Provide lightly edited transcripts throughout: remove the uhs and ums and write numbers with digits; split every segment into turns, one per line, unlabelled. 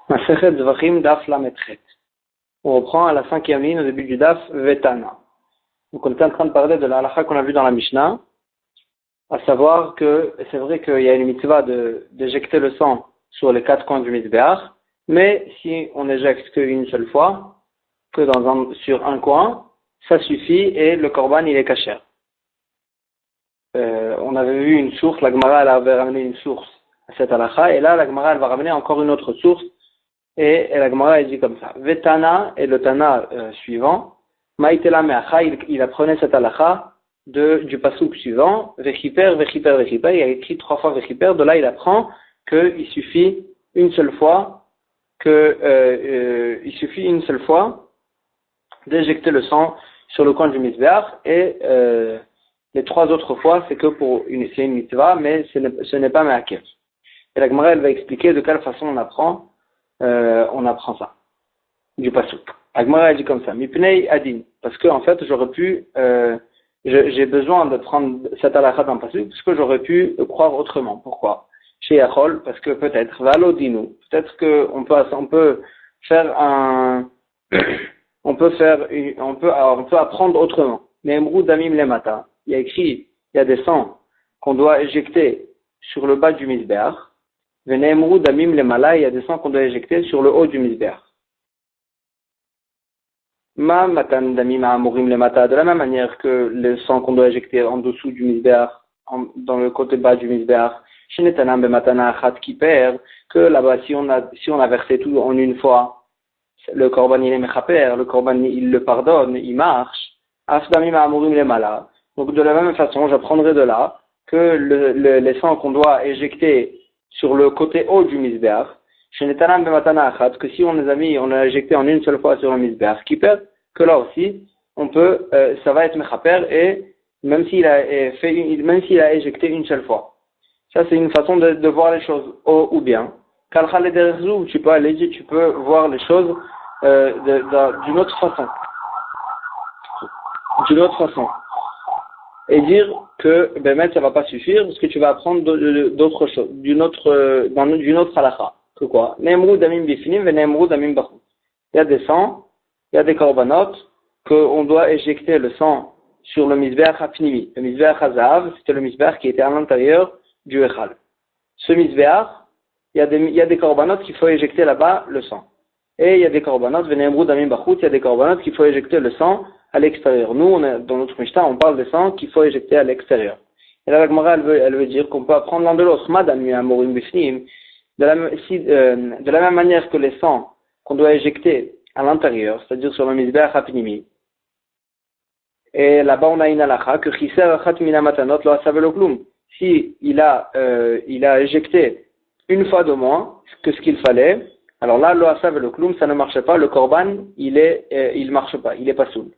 Masechet Zvachim Daf Lametchet. On reprend à la 5e ligne au début du Daf Vetana. Donc on était en train de parler de la halakha qu'on a vu dans la Mishnah, à savoir que c'est vrai qu'il y a une mitzvah d'éjecter le sang sur les 4 coins du mizbeach, mais si on éjecte qu'une seule fois, sur un coin, ça suffit et le korban il est kasher. On avait vu une source, la Gemara elle avait ramené une source à cette halakha, et là la Gemara elle va ramener encore une autre source, et la Gemara elle dit comme ça. Vetana et le Tana suivant, Maïtela Meacha, il apprenait cette halakha du pasuk suivant, Vechiper, Vechiper, Vechiper, il a écrit 3 fois Vechiper, de là il apprend qu'il suffit une seule fois d'éjecter le sang sur le coin du mizbeach, et les 3 autres fois c'est que c'est une mitzvah, mais ce n'est pas me'akev. Et la Gemara elle va expliquer de quelle façon on apprend ça du pasuk. La Gemara elle dit comme ça, Mipnei Adin, parce que en fait j'aurais pu j'ai besoin de prendre cette halakha dans le pasuk parce que j'aurais pu croire autrement. Pourquoi? Chez Yachol, parce que peut-être Valodinu, peut-être que on peut apprendre autrement. Neemru damim lemata, il y a écrit, il y a des sangs qu'on doit éjecter sur le bas du mizbeach. Veneemru damim lemala, il y a des sangs qu'on doit éjecter sur le haut du mizbeach. Ma matan damim amurim lemata, de la même manière que le sang qu'on doit éjecter en dessous du mizbeach, dans le côté bas du mizbeach, shenetanam bematana achat kiper, que là-bas si on a versé tout en une fois, le korban il est mechaper, le korban il le pardonne, il marche. Afdamim amurim lemala. Donc de la même façon, j'apprendrai de là que les sangs qu'on doit éjecter sur le côté haut du mizbeach, shenetanam bematana achat, que si on a éjecté en une seule fois sur le mizbeach kiper, que là aussi ça va être mechaper, et même s'il a éjecté une seule fois. Ça, c'est une façon de voir les choses. Ou bien, tu peux voir les choses d'une autre façon. Et dire que, ça va pas suffire, parce que tu vas apprendre d'autres choses, d'une autre halakha. Que quoi? Neemru damim bifnim ve neemru damim bachut. Il y a des sangs, il y a des korbanot, qu'on doit éjecter le sang sur le mizbeach hapnimi. Le mizbeach hazav, c'était le mizbeach qui était à l'intérieur du echal. Ce mizbeach, il y a des korbanot qu'il faut éjecter là-bas le sang. Et il y a des korbanot, veneemru damim bachut, il y a des korbanot qu'il faut éjecter le sang à l'extérieur. Nous, dans notre Mishnah, on parle des sangs qu'il faut éjecter à l'extérieur. Et là, la Gemara, elle veut dire qu'on peut apprendre l'un de l'autre. Madame amurim bifnim, de la même manière que les sangs qu'on doit éjecter à l'intérieur, c'est-à-dire sur le mizbeach hapnimi. Et là-bas, on a une halakha que chiser achat mina matanot lo asav lo klum. Si il a éjecté une fois de moins que ce qu'il fallait, alors là, lo asav lo klum, ça ne marche pas. Le korban, il marche pas, il est pas soul.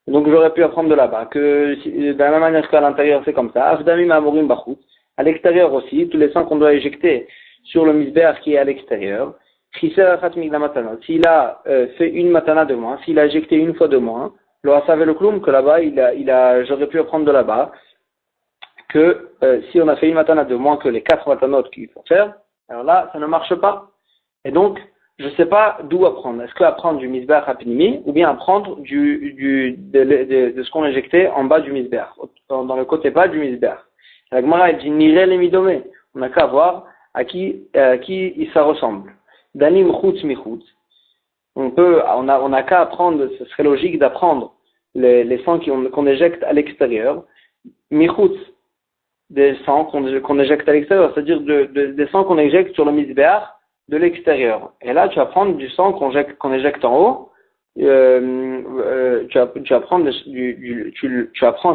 Donc j'aurais pu apprendre de là-bas que de la même manière qu'à l'intérieur, c'est comme ça. Afdamim amurim bachut. À l'extérieur aussi, tous les sangs qu'on doit éjecter sur le mizbeach qui est à l'extérieur. Chiser achat mina matanot. S'il a fait une matana de moins, s'il a éjecté une fois de moins, lo asav lo klum, que là-bas, j'aurais pu apprendre de là-bas que si on a fait une matana de moins que les 4 matanot qu'il faut faire, alors là, ça ne marche pas. Et donc, je ne sais pas d'où apprendre. Est-ce qu'apprendre du mizbeach hapnimi ou bien apprendre de ce qu'on éjectait en bas du mizbeach, dans le côté bas du mizbeach. La Gemara elle dit nirel et midome. On n'a qu'à voir à qui ça ressemble. Danim chutz mi chutz. On a qu'à apprendre, ce serait logique d'apprendre les sangs qu'on éjecte à l'extérieur. Mi chutz, des sangs qu'on éjecte à l'extérieur, c'est-à-dire des sangs qu'on éjecte sur le mizbeach de l'extérieur. Et là, tu vas prendre du sang qu'on éjecte en haut, tu apprends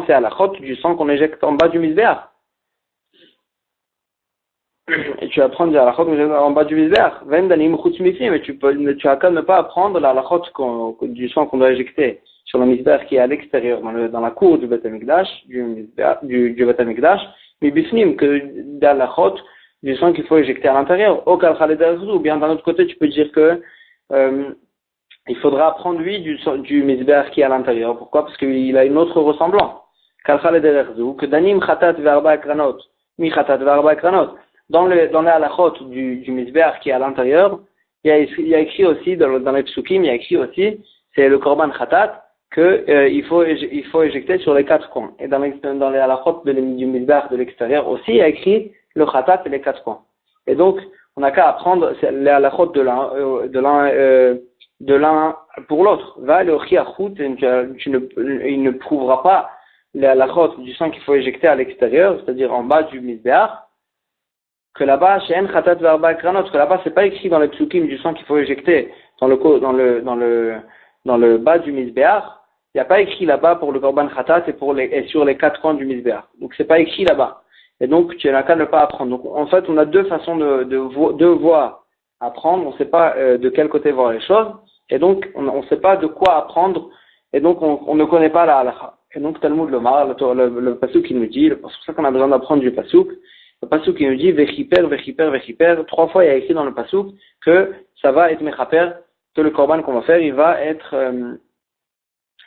c'est à la chôte du sang qu'on éjecte en bas du mizbeach. Et tu apprends à la chôte en bas du mizbeach. Mais tu as qu'à ne pas apprendre la chôte du sang qu'on doit éjecter sur le mizbeach qui est à l'extérieur, dans la cour du Beth Amikdash, du Beth Amikdash, mais bifnim, que dans la chôte du sang qu'il faut éjecter à l'intérieur. Ou bien d'un autre côté, tu peux dire que il faudra apprendre lui du mizbeach qui est à l'intérieur. Pourquoi? Parce qu'il a une autre ressemblance. Que danim chatat ve'arba ekranot, mi chatat ve'arba ekranot. Dans les halachot du mizbeach qui est à l'intérieur, il il y a écrit aussi, dans les psukim, il y a écrit aussi, c'est le korban khatat, il faut éjecter sur les 4 coins. Et dans les halachot du mizbeach de l'extérieur aussi, il y a écrit le khatat et les 4 coins. Et donc, on n'a qu'à apprendre les halachot de l'un pour l'autre. Va le chiachut, il ne prouvera pas les halachot du sang qu'il faut éjecter à l'extérieur, c'est-à-dire en bas du mizbeach, que là-bas, chez En Khatat Verba Kranot, que là-bas, c'est pas écrit dans les psukim du sang qu'il faut éjecter dans le bas du Mizbeach. Il n'y a pas écrit là-bas pour le Korban Khatat et sur les 4 coins du Mizbeach. Donc, c'est pas écrit là-bas. Et donc, tu n'as qu'à ne pas apprendre. Donc, en fait, on a deux façons de voir apprendre. On ne sait pas de quel côté voir les choses. Et donc, on ne sait pas de quoi apprendre. Et donc, on ne connaît pas la halakha. Et donc, Talmud Lomar, le pasuk qui nous dit, c'est pour ça qu'on a besoin d'apprendre du pasuk. Le pasuk qui nous dit vechiper, vechiper, vechiper. 3 fois, il y a écrit dans le pasuk que ça va être mechaper, que le korban qu'on va faire, il va être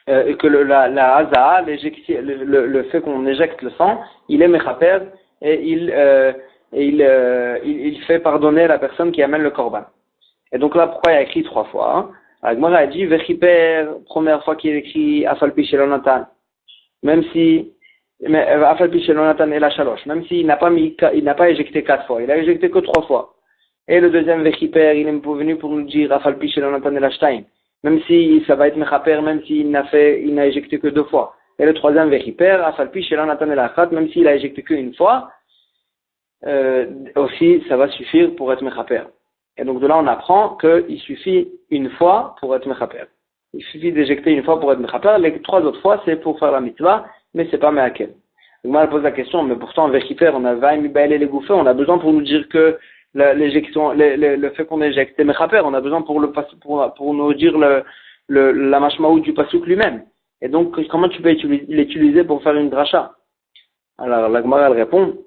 que la haza'a, le fait qu'on éjecte le sang, il est mechaper et il fait pardonner la personne qui amène le korban. Et donc là, pourquoi il y a écrit 3 fois hein? La Gemara a dit vechiper, première fois qu'il est écrit afalpi shelonatan, même si mais afalpi shelonatan et la chaloche, même s'il n'a pas éjecté 4 fois, il a éjecté que 3 fois. Et le deuxième vechiper, il est venu pour nous dire afalpi shelonatan et la shtaim, même si ça va être mechaper, même s'il n'a éjecté que 2 fois. Et le troisième vechiper, afalpi shelonatan et la chat, même s'il a éjecté qu'une fois, aussi ça va suffire pour être mechaper. Et donc de là on apprend qu'il suffit une fois pour être mechaper. Il suffit d'éjecter une fois pour être mechaper. Les 3 autres fois c'est pour faire la mitzvah, mais c'est pas mehakel. Donc moi elle pose la question, mais pourtant en vechiper on a vaim mibael et les gouffés, on a besoin pour nous dire que l'éjection, le fait qu'on éjecte c'est mechaper, on a besoin pour nous dire la mashmaout du pasuk lui-même. Et donc comment tu peux l'utiliser pour faire une dracha? Alors la Gemara elle répond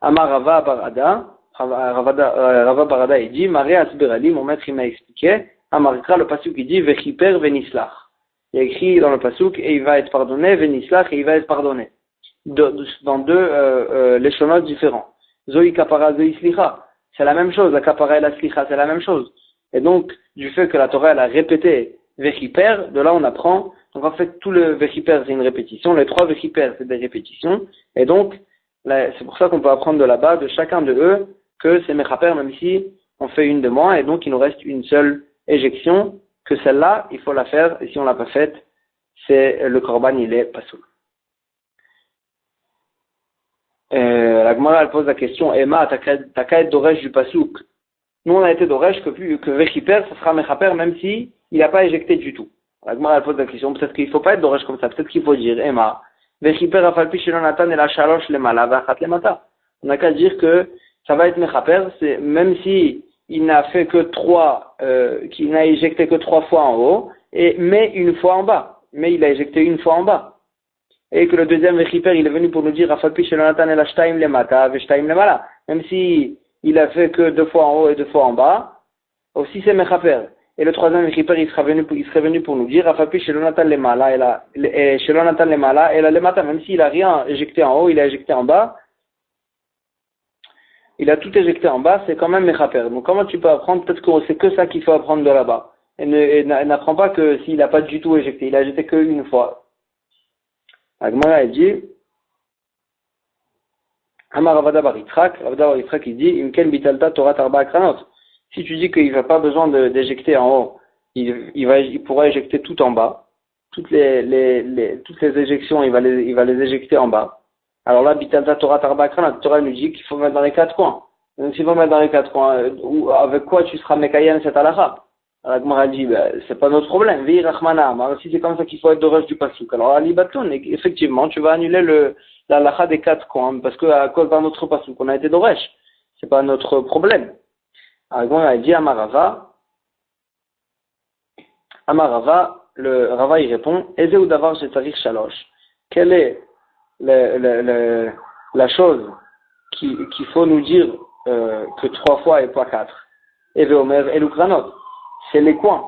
Amar Rava Barada. Rava Barada il dit Maré Asberali, mon maître il m'a expliqué Amarikra le pasuk il dit Vechiper Venislach. Il y a écrit dans le pasuk et il va être pardonné, Venislach et il va être pardonné dans deux l'échelons différents. Zoï Kapara Zoï Slicha, c'est la même chose, la Kapara et la Slicha c'est la même chose. Et donc du fait que la Torah elle a répété Vechiper, de là on apprend, donc en fait tout le Vechiper c'est une répétition, les 3 Vechiper c'est des répétitions, et donc c'est pour ça qu'on peut apprendre de là-bas, de chacun de eux, que c'est mechaper même si on fait une de moins, et donc il nous reste une seule éjection, que celle-là, il faut la faire, et si on l'a pas faite, c'est le korban, il est pas soul. La Gemara, elle pose la question, Emma, t'as qu'à être d'oresh du pasouk. Nous, on a été d'oresh que vechiper, ça sera mechaper, même si il n'a pas éjecté du tout. La Gemara, elle pose la question, peut-être qu'il faut pas être d'oresh comme ça, peut-être qu'il faut dire, Emma, vechiper afalpi shelonatan et la chaloche le mala, vachat le mata. On n'a qu'à dire que ça va être mechaper, c'est même si il n'a fait que 3, qu'il n'a éjecté que 3 fois en haut, mais une fois en bas. Mais il a éjecté une fois en bas. Et que le deuxième vechiper, il est venu pour nous dire, afalpi shelonatan et la shtaim le mata, veshtaim le mala. Même si il a fait que 2 fois en haut et 2 fois en bas, aussi c'est mechaper. Et le troisième vechiper, il serait venu pour nous dire, afalpi shelonatan le mala et la le mata. Même s'il a rien éjecté en haut, il a éjecté en bas, il a tout éjecté en bas, c'est quand même mechaper. Donc comment tu peux apprendre? Peut-être que c'est que ça qu'il faut apprendre de là-bas. Et n'apprends pas que s'il n'a pas du tout éjecté, il a éjecté qu'une fois. Agmara a dit, Amar Ravada Bar Yitzchak, il dit, Imken bitalta Torah arba kranot. Si tu dis qu'il n'a pas besoin d'éjecter en haut, il pourra éjecter tout en bas. Toutes les éjections, il va les éjecter en bas. Alors là, bitalta Torah arba kranot, la Torah nous dit qu'il faut mettre dans les 4 coins. Donc s'il faut mettre dans les 4 coins, avec quoi tu seras mekayen cette halakha? Alors la Gemara dit, c'est pas notre problème. Vi rachmana. Alors si c'est comme ça qu'il faut être d'oresh du pasuk, alors Ali Batoun, effectivement, tu vas annuler la halakha des 4 coins, parce que à cause d'un autre pasuk, on a été d'oresh. C'est pas notre problème. Alors la Gemara dit Amarava, le Rava il répond, Eze ou davar shetzarich shalosh. Quelle est la chose qu'il faut nous dire que 3 fois et pas 4? Eve Omer et l'Ukranot. C'est les coins.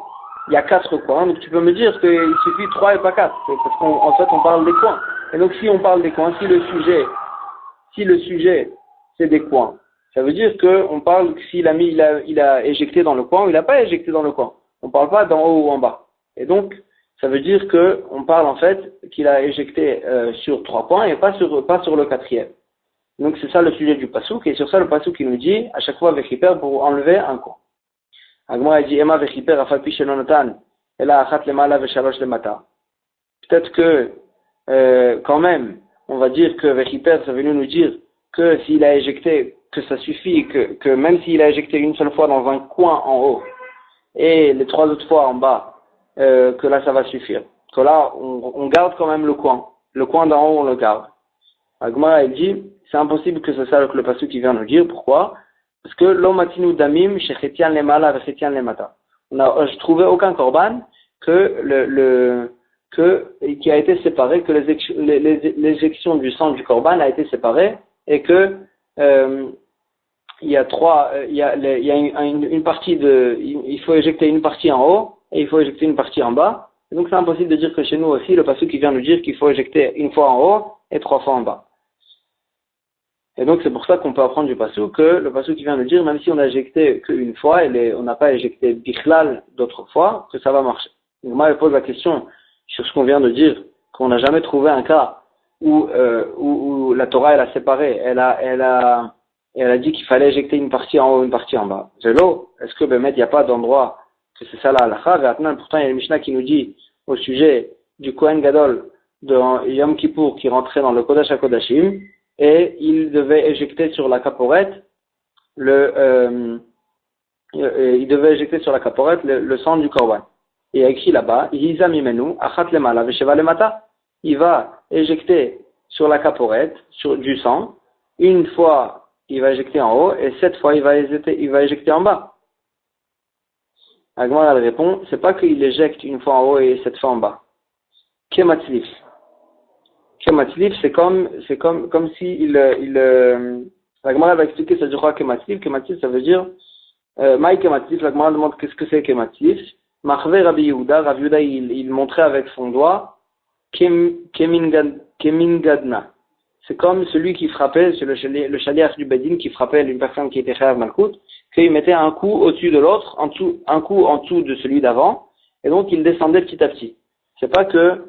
Il y a 4 coins, donc tu peux me dire qu'il suffit 3 et pas 4. Parce qu'en fait, on parle des coins. Et donc, si on parle des coins, si le sujet, c'est des coins, Ça veut dire qu'on parle que s'il a mis, il a éjecté dans le coin ou il n'a pas éjecté dans le coin. On ne parle pas d'en haut ou en bas. Et donc, ça veut dire qu'on parle en fait qu'il a éjecté sur 3 points et pas sur le 4e. Donc c'est ça le sujet du pasouk, et sur ça le pasouk il nous dit à chaque fois vechiper pour enlever un coin. Agma dit Ema vechiper afapi shelonatan, et là achat lemala veshalosh lemata. Peut-être que quand même, on va dire que vechiper ça veut nous dire que s'il a éjecté, que ça suffit, que même s'il a éjecté une seule fois dans un coin en haut et les 3 autres fois en bas, que là ça va suffire. Que là on garde quand même le coin d'en haut on le garde. Agma elle dit c'est impossible que c'est ça que le pasuk qui vient nous dire. Pourquoi? Parce que l'omatinu damim shechetian lemala vechetian lemata. Je trouvais aucun korban qui a été séparé, que l'éjection du sang du korban a été séparée et que il y a une partie il faut éjecter une partie en haut et il faut éjecter une partie en bas. Et donc c'est impossible de dire que chez nous aussi le pasuk qui vient nous dire qu'il faut éjecter une fois en haut et 3 fois en bas. Et donc c'est pour ça qu'on peut apprendre du pasuk que le pasuk qui vient nous dire même si on a éjecté qu'une fois et on n'a pas éjecté bichlal d'autres fois, que ça va marcher. Donc moi je pose la question sur ce qu'on vient de dire, qu'on n'a jamais trouvé un cas où la Torah elle a séparé, elle a dit qu'il fallait éjecter une partie en haut, une partie en bas. Zélo, est-ce que il n'y a pas d'endroit que c'est ça la halakha? Pourtant il y a une Mishnah qui nous dit au sujet du Kohen Gadol de Yom Kippour qui rentrait dans le Kodesh HaKodashim et il devait éjecter sur la caporette le sang du korban. Et il y a écrit là-bas, Yiza mimenu achat lemala vesheva lemata. Il va éjecter sur la caporette du sang. Une fois, il va éjecter en haut et 7 fois, il va éjecter en bas. Agmar elle répond, c'est pas qu'il éjecte une fois en haut et 7 fois en bas. Kematzlif. Kematzlif, c'est comme si Agmar va expliquer ça du roi Kematzlif. Kematzlif, ça veut dire, Maï Kematzlif, Agmar demande qu'est-ce que c'est Kematzlif. Machve Rabbi Yehuda, Rabbi Yehuda, il montrait avec son doigt, Kemingadna. C'est comme celui qui frappait, c'est le shaliach du Bedin qui frappait une personne qui était chayav malkout, qu'il mettait un coup au-dessus de l'autre, un coup en dessous de celui d'avant, et donc il descendait petit à petit. C'est pas que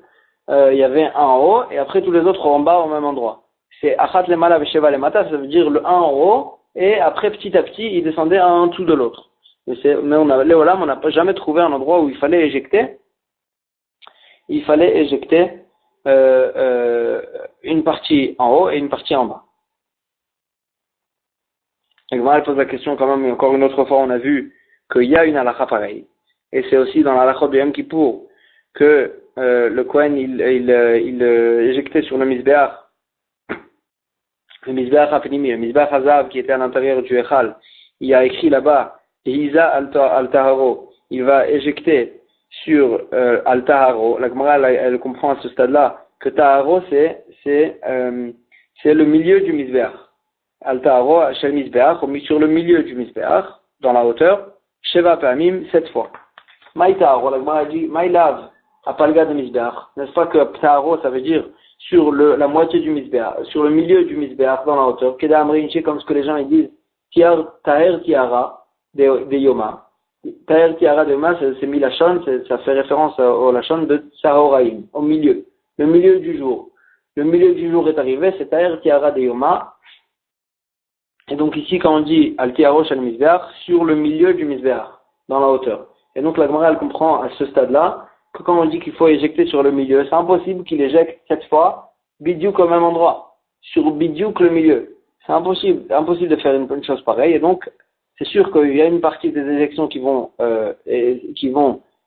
il y avait un en haut et après tous les autres en bas au même endroit. C'est achat lemala vesheva lemata, ça veut dire le un en haut et après petit à petit il descendait un en dessous de l'autre. Mais on n'a pas jamais trouvé un endroit où il fallait éjecter. Il fallait éjecter une partie en haut et une partie en bas. Et elle pose la question quand même, encore une autre fois, on a vu qu'il y a une halakha pareille. Et c'est aussi dans la halakha de Yom Kippour que le Kohen il éjectait sur le misbeach Apnimi, le misbeach Hazav qui était à l'intérieur du Echal. Il y a écrit là-bas Hiza al-Taharo, il va éjecter sur al-Taharo. La Gemara elle comprend à ce stade-là que Taharo c'est le milieu du misbeach. Al-Taharo shel misbeach, sur le milieu du misbeach, dans la hauteur, Sheva Pamim, 7 fois. Maï Taharo, la Gemara dit Maï Lav, Apalga de misbeach. N'est-ce pas que Taharo ça veut dire sur la moitié du misbeach, sur le milieu du misbeach, dans la hauteur. Keda Amrinche, comme ce que les gens ils disent, Taher Tiara de Yoma. Taher Tiara de Yoma, c'est Milachon, ça fait référence au Lachon de Tsahoraim, au milieu. Le milieu du jour. Le milieu du jour est arrivé, c'est Taher Tiara de Yoma. Et donc ici, quand on dit Al Tiaro Shal Misbeach, sur le milieu du Misbeach, dans la hauteur. Et donc la Gemara elle comprend à ce stade-là que quand on dit qu'il faut éjecter sur le milieu, c'est impossible qu'il éjecte 7 fois Bidiouk au même endroit, sur Bidiouk le milieu. C'est impossible de faire une chose pareille. Et donc, c'est sûr qu'il y a une partie des éjections qui vont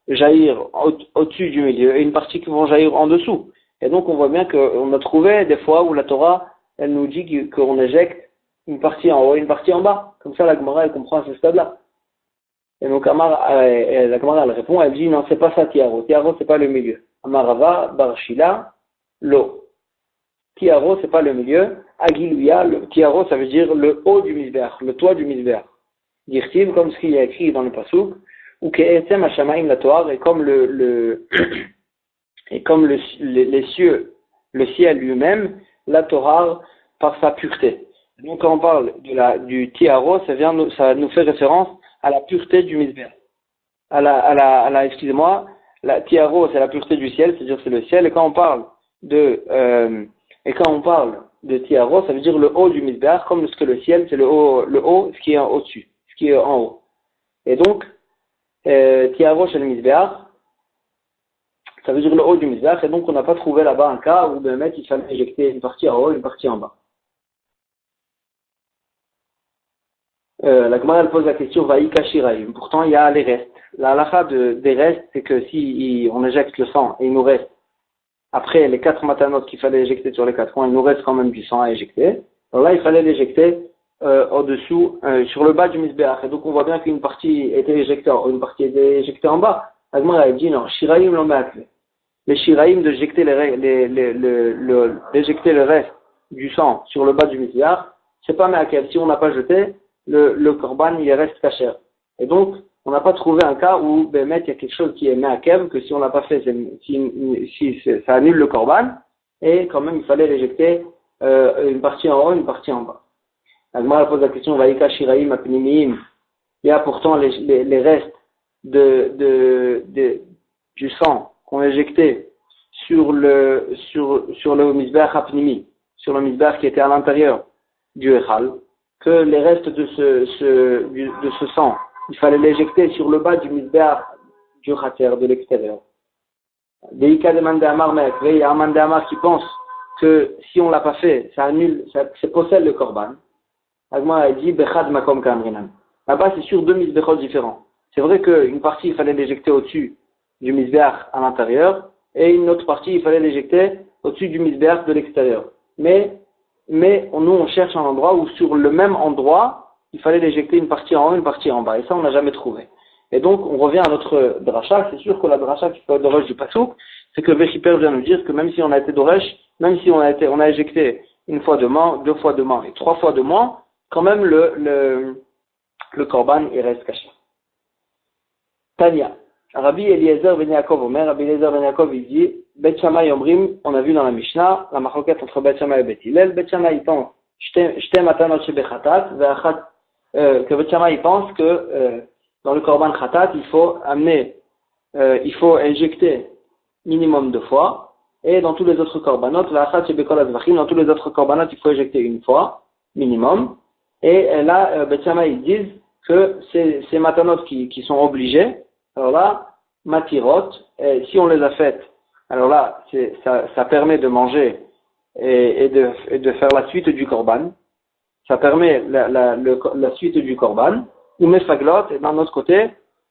jaillir au-dessus du milieu et une partie qui vont jaillir en dessous. Et donc, on voit bien qu'on a trouvé des fois où la Torah, elle nous dit qu'on éjecte une partie en haut et une partie en bas. Comme ça, la Gemara, elle comprend à ce stade-là. Et donc, la Gemara, elle répond, elle dit, non, c'est pas ça, Tiaro. Tiaro, c'est pas le milieu. Amarava, Barshila, Lo. Tiaro, c'est pas le milieu. Agiluya, le Tiaro, ça veut dire le haut du misbeach, le toit du misbeach. Dirtiv, comme ce qu'il y a écrit dans le Pasuk, ou Ke'etzem Hashamaim la Torah, et comme les cieux, le ciel lui-même, la Torah par sa pureté. Donc quand on parle du tiaro, ça nous fait référence à la pureté du misbéach. Excusez-moi, la tiaro, c'est la pureté du ciel, c'est-à-dire c'est le ciel. Et quand on parle de tiaro, ça veut dire le haut du misbéach, comme ce que le ciel, c'est le haut, ce qui est au-dessus, ce qui est en haut. Et donc, tiaro chez le misbéach, ça veut dire le haut du misbéach. Et donc, on n'a pas trouvé là-bas un cas où de mettre, il fallait éjecter une partie en haut, une partie en bas. La Gemara elle pose la question Vaïka Shiraim. Pourtant, il y a les restes. La halakha des restes, c'est que si on éjecte le sang et il nous reste, après les 4 matanot qu'il fallait éjecter sur les 4 points, il nous reste quand même du sang à éjecter. Alors là, il fallait l'éjecter au-dessous, sur le bas du misbéach. Et donc, on voit bien qu'une partie était éjectée en haut, une partie était éjectée en bas. La Gemara elle dit non, Shiraim l'ont mis. Les Shiraim d'éjecter d'éjecter le reste du sang sur le bas du misbéach, c'est pas me'akev. Si on n'a pas jeté, le korban il reste caché. Et donc, on n'a pas trouvé un cas où il y a quelque chose qui est me'akev, que si on l'a pas fait, si ça annule le korban, et quand même il fallait l'éjecter une partie en haut, une partie en bas. La Gemara pose la question, Vaïka Shiraim Apnimiim. Il y a pourtant les restes du sang qu'on a éjecté sur le misbéach apnimi, sur le misbéach qui était à l'intérieur du Echal, que les restes de ce sang, il fallait l'éjecter sur le bas du misbéach du Khater, de l'extérieur. Deika demande à Amar Mek, il y a un Amar qui pense que si on l'a pas fait, ça annule, ça possède le korban. Agma a dit Bechad Makom Kamrinan. Là-bas, c'est sur 2 misbéchot différents. C'est vrai qu'une partie, il fallait l'éjecter au-dessus du misbéach à l'intérieur, et une autre partie, il fallait l'éjecter au-dessus du misbéach de l'extérieur. Mais nous, on cherche un endroit où, sur le même endroit, il fallait l'éjecter une partie en haut, une partie en bas. Et ça, on n'a jamais trouvé. Et donc, on revient à notre dracha. C'est sûr que la dracha qui fait d'oresh du pasouk, c'est que Vechiper vient nous dire que même si on a été d'oresh, même si on a éjecté une fois de main, 2 fois de main et 3 fois de main, quand même le korban, il reste caché. Tania. Rabbi Eliezer ben Yaakov Omer, Rabbi Eliezer ben Yaakov, il dit, Bet Shammai Omrim, on a vu dans la Mishnah, la marloquette entre Bet Shammai et Bet Hillel. Bet Shammai, il pense, Shte matanot shebechatat, que Bet Shammai, il pense que, dans le korban khatat, il faut injecter minimum 2 fois, et dans tous les autres korbanot, dans tous les autres korbanot, il faut éjecter une fois, minimum, et là, Bet Shammai, ils disent que ces matanot qui sont obligés, alors là, matirot, si on les a faites, alors là, ça permet de manger et de faire la suite du korban. Ça permet la suite du korban. Ou mefaglot, et d'un autre côté,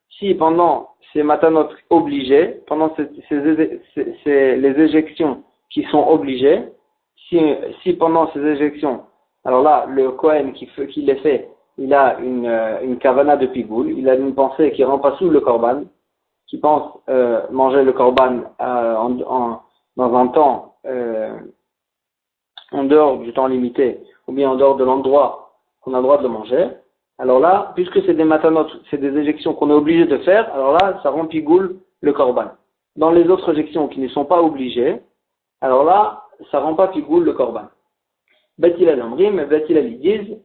si pendant ces matanot obligés, pendant les éjections qui sont obligées, si pendant ces éjections, alors là, le Kohen qui les fait, il a une kavana de pigoul, il a une pensée qui rend pas sous le korban, qui pense manger le korban dans un temps en dehors du temps limité, ou bien en dehors de l'endroit qu'on a le droit de le manger. Alors là, puisque c'est des matanot, c'est des éjections qu'on est obligé de faire, alors là, ça rend pigoul le korban. Dans les autres éjections qui ne sont pas obligées, alors là, ça rend pas pigoul le korban. Bet Hillel Omrim, et Bet Hillel ils disent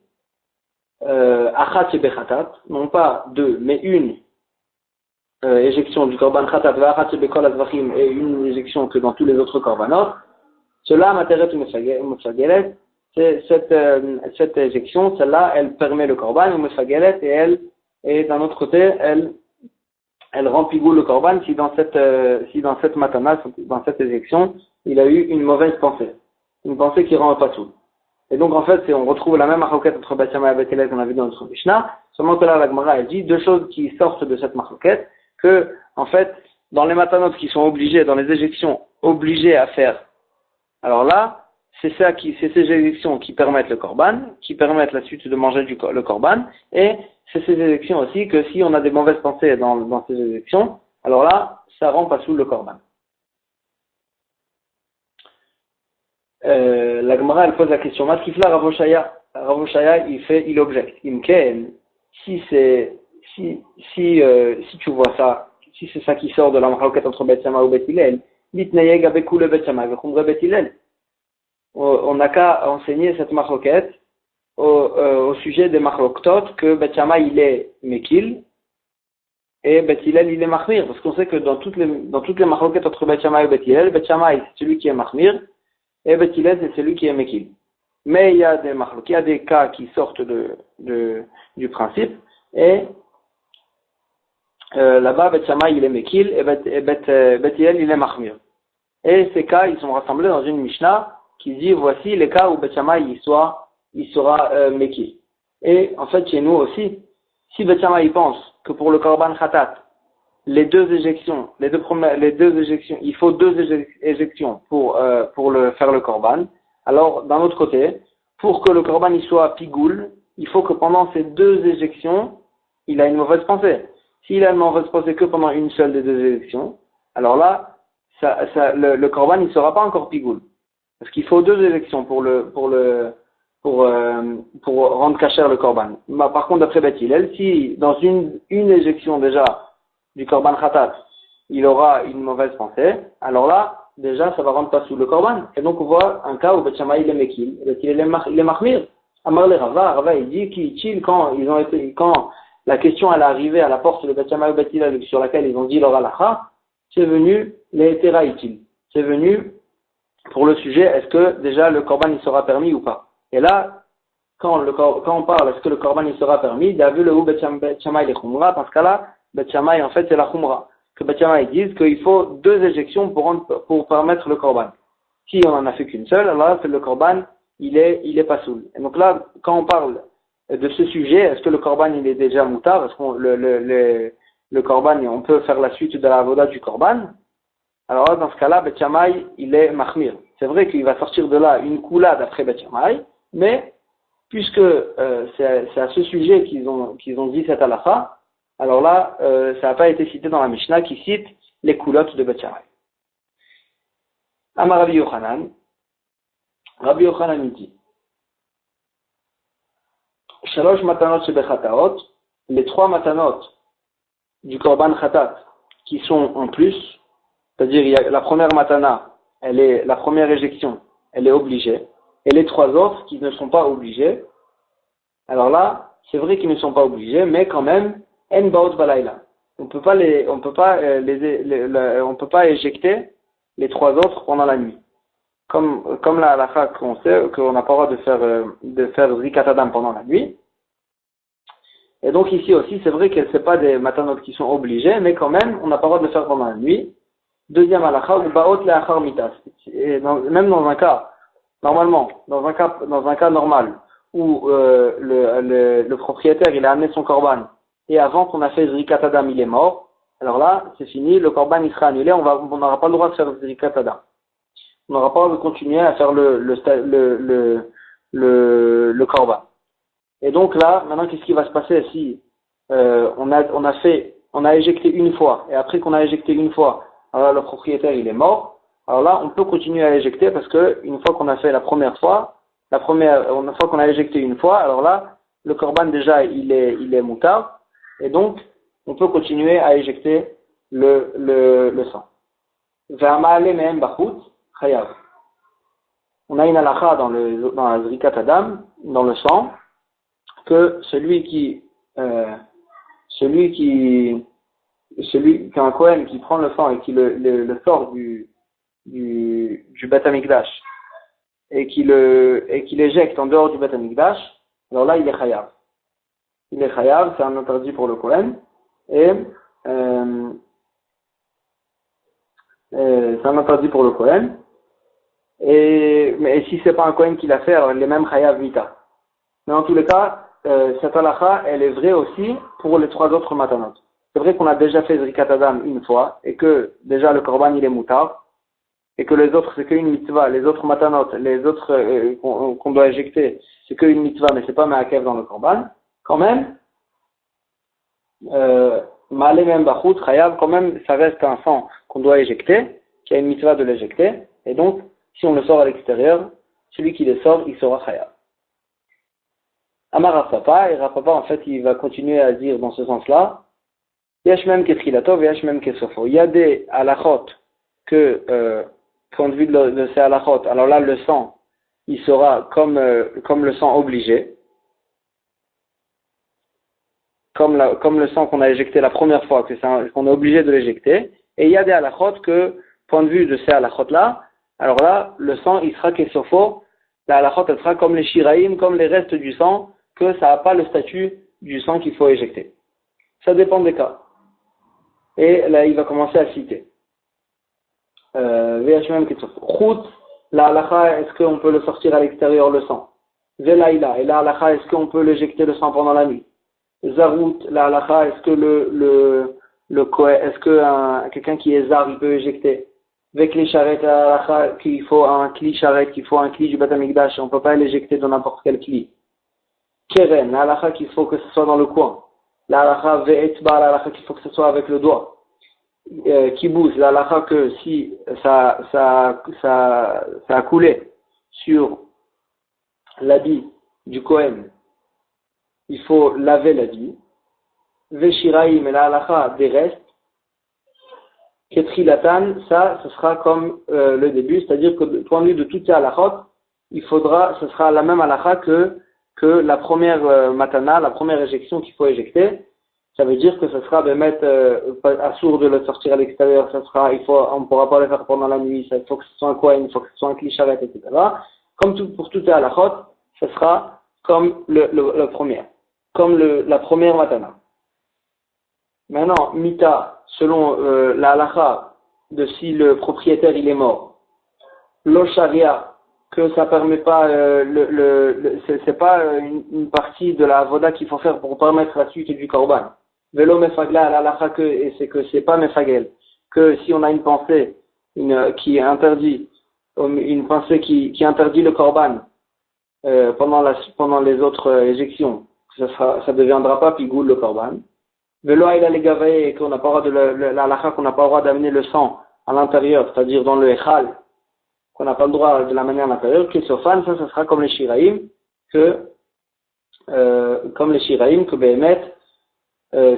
achat shebechatat, non pas 2, mais une éjection du korban khatat achat shebekol azvachim et une éjection que dans tous les autres korbanot. Cela materet ou mefagelet, cette éjection, celle-là, elle permet le korban ou mefagelet et d'un autre côté, elle rend pigou le korban si dans cette matana, dans cette éjection, il a eu une mauvaise pensée, une pensée qui rend pas tout. Et donc, en fait, on retrouve la même marloquette entre Bet Shammai et Bet Hillel qu'on a vu dans notre Mishnah, seulement que là, la Gemara, elle dit 2 choses qui sortent de cette marloquette, que, en fait, dans les matanotes qui sont obligés, dans les éjections obligées à faire, alors là, c'est ces éjections qui permettent le korban, qui permettent la suite de manger le korban, et c'est ces éjections aussi que si on a des mauvaises pensées dans ces éjections, alors là, ça rend pas sous le korban. La Gemara, elle pose la question. Matkifla Ravoshaya, il objecte. Imken, si tu vois ça, si c'est ça qui sort de la marloquette entre Bet Shammai ou Bet Hillel, mitnayeg abekou le Bet Shammai, vechumre Bet Hillel. On n'a qu'à enseigner cette marloquette au sujet des Machloktot que Bet Shammai il est Mekil et Bet Hillel il est Mahmir, parce qu'on sait que dans toutes les Machloktot entre Bet Shammai et Bet Shammai c'est celui qui est Mahmir et Bet Hillel c'est celui qui est Mekil. Mais il y a des Machloktot, il y a des cas qui sortent du principe et là-bas Bet Shammai il est Mekil et Bet Hillel il est Mahmir. Et ces cas ils sont rassemblés dans une Mishnah qui dit voici les cas où Bet Shammai il sera Mekil. Et en fait chez nous aussi, si Bet Shammai pense que pour le Korban Khatat, les deux éjections, il faut deux éjections pour faire le Korban. Alors d'un autre côté, pour que le Korban il soit pigoul, il faut que pendant ces deux éjections, il a une mauvaise pensée. S'il a une mauvaise pensée que pendant une seule des deux éjections, alors là, le Korban il sera pas encore pigoul. Parce qu'il faut deux éjections pour rendre kasher le korban. Par contre, d'après Bet Hillel, si dans une éjection déjà du korban khatat, il aura une mauvaise pensée, alors là, déjà, ça va rendre pas sous le korban. Et donc, on voit un cas où Bet Shammai il est mekil, Bet Hillel il est mahmir. Amar le Rava, il dit qu'il quand la question elle est arrivée à la porte de Bet Shammai ou Bet Hillel sur laquelle ils ont dit leur halacha, c'est venu les hétéraïtil. C'est venu pour le sujet, est-ce que déjà le korban il sera permis ou pas? Et là, quand on parle, est-ce que le korban il sera permis? Il a vu le ou Bet Shammai les khumra, parce que là, Bet Shammai en fait c'est la khumra. Que Bet Shammai disent qu'il faut deux éjections pour permettre le korban. Si on en a fait qu'une seule, alors là, le korban il est pas soul. Et donc là, quand on parle de ce sujet, est-ce que le korban il est déjà moutar? Est-ce qu'on le korban on peut faire la suite de la voda du korban? Alors là, dans ce cas-là, Bet Shammai, il est mahmir. C'est vrai qu'il va sortir de là une coula d'après Bet Shammai, mais puisque c'est à ce sujet qu'ils ont dit cette halakha, alors là, ça n'a pas été cité dans la Mishnah qui cite les coulottes de Bet Shammai. Amar Rabbi Yochanan dit Shalosh matanot shebechataot, les trois matanot du korban khatat qui sont en plus, c'est-à-dire il y a la première matana, la première éjection, elle est obligée, et les trois autres qui ne sont pas obligés, alors là, c'est vrai qu'ils ne sont pas obligés, mais quand même, en baot balayla. On peut pas éjecter les trois autres pendant la nuit. Comme la halakha qu'on sait, qu'on n'a pas le droit de faire Zrikat Adam pendant la nuit. Et donc ici aussi, c'est vrai que c'est pas des matanot qui sont obligés, mais quand même, on n'a pas le droit de le faire pendant la nuit. Deuxième halakha, ou baot le'achar mitas. Même dans un cas, normalement, dans un cas normal, où le propriétaire il a amené son korban, et avant qu'on a fait Zrikat Adam, il est mort, alors là, c'est fini, le korban il sera annulé, on n'aura pas le droit de faire Zrikat Adam. On n'aura pas le droit de continuer à faire le korban. Et donc là, maintenant, qu'est-ce qui va se passer si on a éjecté une fois, et après qu'on a éjecté une fois, alors le propriétaire il est mort, alors là, on peut continuer à éjecter parce que une fois qu'on a fait une fois qu'on a éjecté une fois, alors là, le korban déjà il est moutard, et donc on peut continuer à éjecter le sang. On a une halakha dans la Zrikat Adam, dans le sang, que celui qu'un Kohen qui prend le sang et qui le sort du Beth Amikdash et qui l'éjecte en dehors du Beth Amikdash, alors là il est chayav. Il est chayav, c'est un interdit pour le Kohen, et c'est un interdit pour le Kohen. Mais si c'est pas un Kohen qui l'a fait, alors il est même chayav mita. Mais en tous les cas, cette halakha, elle est vraie aussi pour les trois autres matanot. C'est vrai qu'on a déjà fait Zrikat Adam une fois, et que déjà le korban il est moutard, et que les autres c'est qu'une mitzvah, les autres matanot, les autres qu'on doit éjecter, c'est qu'une mitzvah, mais c'est pas ma'akev dans le korban. Quand même, ma'ale même bachut, chayav, quand même, ça reste un sang qu'on doit éjecter, qui a une mitzvah de l'éjecter, et donc, si on le sort à l'extérieur, celui qui le sort, il sera chayav. Amar Rafapa, et Rafapa en fait il va continuer à dire dans ce sens-là, Yesh mem ketrilato, yesh mem kesofo. Il y a des halachot que, point de vue de ces halachot, alors là le sang, il sera comme le sang obligé, comme le sang qu'on a éjecté la première fois, qu'on est obligé de l'éjecter. Et il y a des halachot que, point de vue de ces halachot-là, alors là, le sang, il sera kesofo, la halachot, elle sera comme les shiraïm, comme les restes du sang, que ça n'a pas le statut du sang qu'il faut éjecter. Ça dépend des cas. Et là, il va commencer à citer. Khout, la halacha, est-ce qu'on peut le sortir à l'extérieur, le sang? Velaïla, et la halacha, est-ce qu'on peut l'éjecter le sang pendant la nuit? Zarout, la halacha, est-ce que est-ce que quelqu'un qui est zar, il peut éjecter? Avec les charrettes, la halacha, qu'il faut un kli charrette, qu'il faut un kli du Beth Amikdash, on ne peut pas l'éjecter dans n'importe quel kli. Keren, la halacha, qu'il faut que ce soit dans le coin. La halacha ve'etba, la halacha, qu'il faut que ce soit avec le doigt. Kibouz, la halacha, que si ça a coulé sur l'habit du Kohen, il faut laver l'habit. Veshiraïm, et la halacha des restes. Ketrilatan, ça, ce sera comme le début, c'est-à-dire que du point de vue de toutes ces halachot, ce sera la même halacha que la première matana, la première éjection qu'il faut éjecter. Ça veut dire que ce sera de mettre assourd de le sortir à l'extérieur, on ne pourra pas le faire pendant la nuit, il faut que ce soit un kohen, il faut que ce soit un clicharet, etc. Comme pour toutes les halachot, ce sera comme le premier, comme la première matana. Maintenant, mita, selon la halacha de si le propriétaire il est mort, lo sharia, que ça permet pas c'est pas une partie de la avoda qu'il faut faire pour permettre la suite du korban. Velo mefagla, la halacha et c'est que c'est pas mefagel, que si on a une pensée qui interdit une pensée qui interdit le korban pendant les autres éjections, ça deviendra pas pigoul le korban. Velo aïla les gavaye, qu'on n'a pas le droit la halacha qu'on n'a pas le droit d'amener le sang à l'intérieur, c'est-à-dire dans le echal, qu'on n'a pas le droit de la manière à l'intérieur, que sofan, ça sera comme les shiraïm, que Béhémet,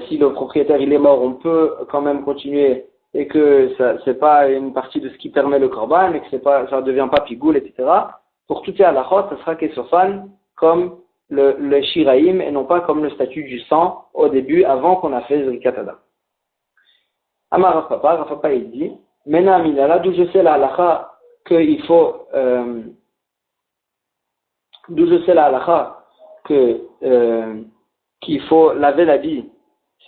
si le propriétaire il est mort, on peut quand même continuer et que ça c'est pas une partie de ce qui permet le korban et que ça devient pas pigoul, etc. Pour tout ces halachot, ça sera kesofan comme le shiraïm et non pas comme le statut du sang au début, avant qu'on a fait Zrikat Adam. Amar Rav Papa il dit, Mena Minala, d'où je sais la halacha qu'il faut, d'où je sais la halacha qu'il faut laver l'habit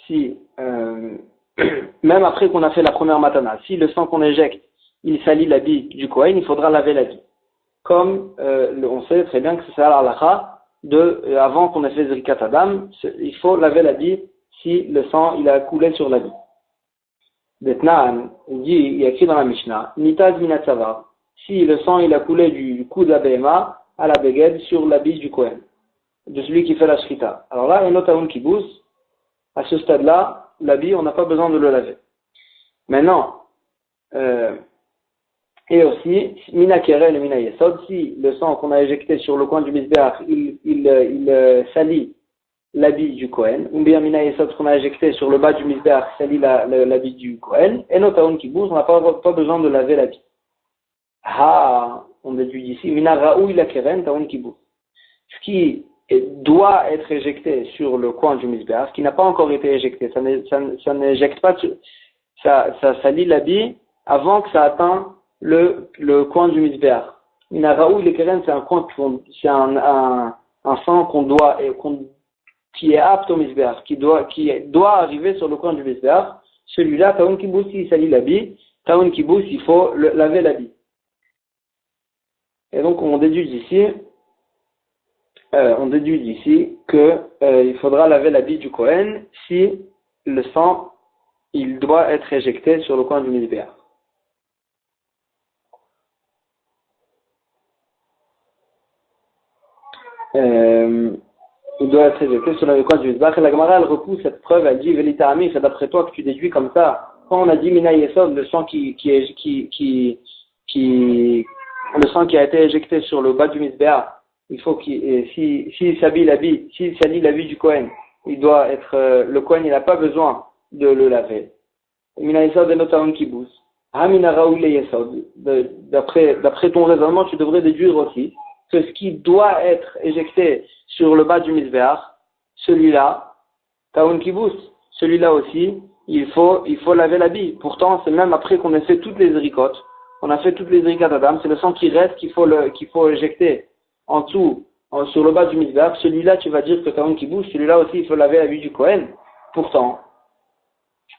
si, même après qu'on a fait la première matana, si le sang qu'on éjecte, il salit l'habit du Kohen, il faudra laver l'habit. Comme on sait très bien que c'est ça la halacha avant qu'on ait fait Zrikat Adam, il faut laver l'habit si le sang il a coulé sur l'habit. Maintenant, il y a écrit dans la Mishnah, Nitaz minatzavar, si le sang il a coulé du cou de la Behema à la Beged sur l'habit du Kohen, de celui qui fait la Shrita. Alors là, un otaoun kibouz, à ce stade-là, l'habit, on n'a pas besoin de le laver. Maintenant, et aussi, mina keren et mina yesod, si le sang qu'on a éjecté sur le coin du misbéach, il salit l'habit du Kohen, ou bien mina yesod qu'on a éjecté sur le bas du misbéach salit l'habit du Kohen, et notaoun kibouz, on n'a pas besoin de laver l'habit. Ah, on déduit d'ici, mina raoui la keren, taoun kibouz. Ce qui doit être éjecté sur le coin du misbéach, ce qui n'a pas encore été éjecté, ça n'éjecte pas, ça salit l'habit avant que ça atteigne le coin du misbéach. Mina raoui le keren, c'est un coin, c'est un sang qui est apte au misbéach, qui doit arriver sur le coin du misbéach. Celui-là, taoun kibouz, il salit l'habit, taoun kibouz, il faut laver l'habit. Et donc, on déduit d'ici que il faudra laver l'habit du Kohen si le sang, il doit être éjecté sur le coin du misbéach. Il doit être éjecté sur le coin du misbéach. Et la Gemara, elle repousse cette preuve, elle dit, Velita Ami, c'est d'après toi que tu déduis comme ça. Quand on a dit Mina Yesod, le sang le sang qui a été éjecté sur le bas du misbéach, il faut s'il salit l'habit du Kohen, il doit être, le Kohen, il n'a pas besoin de le laver. Mina Yesod et notaoun kibouz. Hamina raoul Yesod. D'après ton raisonnement, tu devrais déduire aussi que ce qui doit être éjecté sur le bas du misbéach, celui-là, Taoun Kibous, celui-là aussi, il faut laver l'habit. Pourtant, c'est même après qu'on ait fait toutes les zrikot, on a fait toutes les zrikot Adam, c'est le sang qui reste qu'il faut éjecter en dessous, sur le bas du misbah. Celui-là, tu vas dire que Taoun Kibous, celui-là aussi, il faut laver l'habit du Kohen. Pourtant,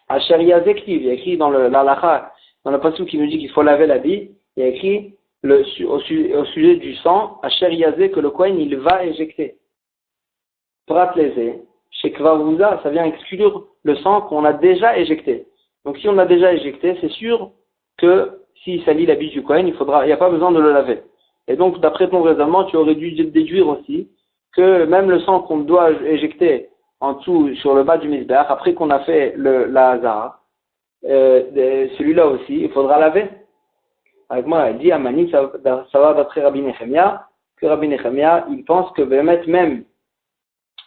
Asher Yazektiv, il y a écrit dans l'alacha, dans le passage qui nous dit qu'il faut laver l'habit, il y a écrit au sujet du sang, Asher Yazé, que le Kohen, il va éjecter. Prat lésé, chez Kvarouza, ça vient exclure le sang qu'on a déjà éjecté. Donc si on l'a déjà éjecté, c'est sûr que s'il salit l'habit du Kohen, il n'y a pas besoin de le laver. Et donc, d'après ton raisonnement, tu aurais dû déduire aussi que même le sang qu'on doit éjecter en dessous, sur le bas du misbeh, après qu'on a fait la hazara, celui-là aussi, il faudra laver. Avec moi, elle dit, Amani, ça va d'après Rabbi Nechemia, que Rabbi Nechemia, il pense que même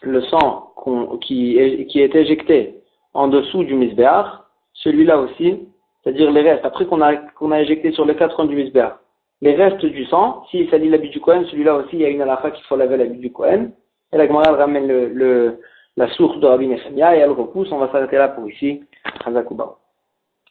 le sang qui est éjecté en dessous du misbéach, celui-là aussi, c'est-à-dire les restes, après qu'on a éjecté sur les 4 coins du misbéach, les restes du sang, s'il salit l'habit du Kohen, celui-là aussi, il y a une halakha qu'il faut laver l'habit du Kohen, et la Gemara elle ramène la source de Rabbi Nechemia, et elle repousse, on va s'arrêter là pour ici, Hazakuba.